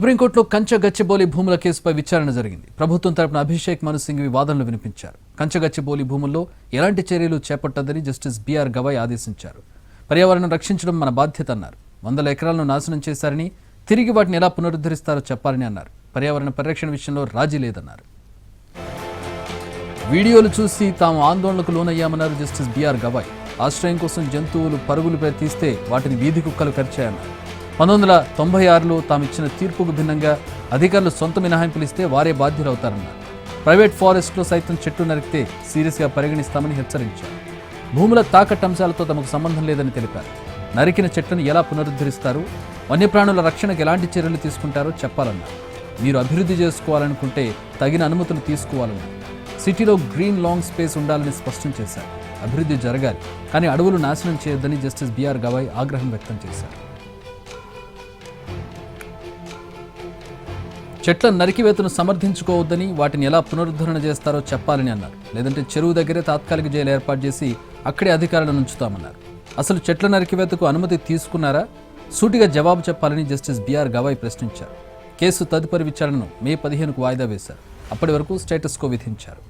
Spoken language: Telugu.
సుప్రీంకోర్టులో కంచగచ్చిబౌలి భూముల కేసుపై విచారణ జరిగింది. ప్రభుత్వం తరపున అభిషేక్ మను సింఘవి వాదనలు వినిపించారు. కంచగచ్చిబౌలి భూముల్లో ఎలాంటి చర్యలు చేపట్టదని జస్టిస్ బిఆర్ గవాయ్ ఆదేశించారు. పర్యావరణం రక్షించడం మన బాధ్యత అన్నారు. 100 ఎకరాలను నాశనం చేశారని, తిరిగి వాటిని ఎలా పునరుద్ధరిస్తారో చెప్పాలని అన్నారు. పర్యావరణ పరిరక్షణ విషయంలో రాజీ లేదన్నారు. వీడియోలు చూసి తాము ఆందోళనకు లోనయ్యామన్నారు జస్టిస్ బిఆర్ గవాయ్. ఆశ్రయం కోసం జంతువులు పరుగులపై తీస్తే వాటిని వీధి కుక్కలు కరిచాయన్నారు. 1996లో తామిచ్చిన తీర్పుకు భిన్నంగా అధికారులు సొంత మినహాయింపులు ఇస్తే వారే బాధ్యులవుతారన్నారు. ప్రైవేట్ ఫారెస్ట్లో సైతం చెట్టు నరికితే సీరియస్గా పరిగణిస్తామని హెచ్చరించారు. భూముల తాకట్టు అంశాలతో తమకు సంబంధం లేదని తెలిపారు. నరికిన చెట్లను ఎలా పునరుద్ధరిస్తారు, వన్యప్రాణుల రక్షణకు ఎలాంటి చర్యలు తీసుకుంటారో చెప్పాలన్నారు. మీరు అభివృద్ధి చేసుకోవాలనుకుంటే తగిన అనుమతులు తీసుకోవాలన్నారు. సిటీలో గ్రీన్ లాంగ్ స్పేస్ ఉండాలని స్పష్టం చేశారు. అభివృద్ధి జరగాలి, కానీ అడవులు నాశనం చేయొద్దని జస్టిస్ బిఆర్ గవాయ్ ఆగ్రహం వ్యక్తం చేశారు. చెట్ల నరికివేతను సమర్థించుకోవద్దని, వాటిని ఎలా పునరుద్ధరణ చేస్తారో చెప్పాలని అన్నారు. లేదంటే చెరువు దగ్గరే తాత్కాలిక జైలు ఏర్పాటు చేసి అక్కడే అధికారులను ఉంచుతామన్నారు. అసలు చెట్ల నరికివేతకు అనుమతి తీసుకున్నారా? సూటిగా జవాబు చెప్పాలని జస్టిస్ బిఆర్ గవాయ్ ప్రశ్నించారు. కేసు తదుపరి విచారణను మే 15కు వాయిదా వేశారు. అప్పటి వరకు స్టేటస్ కో విధించారు.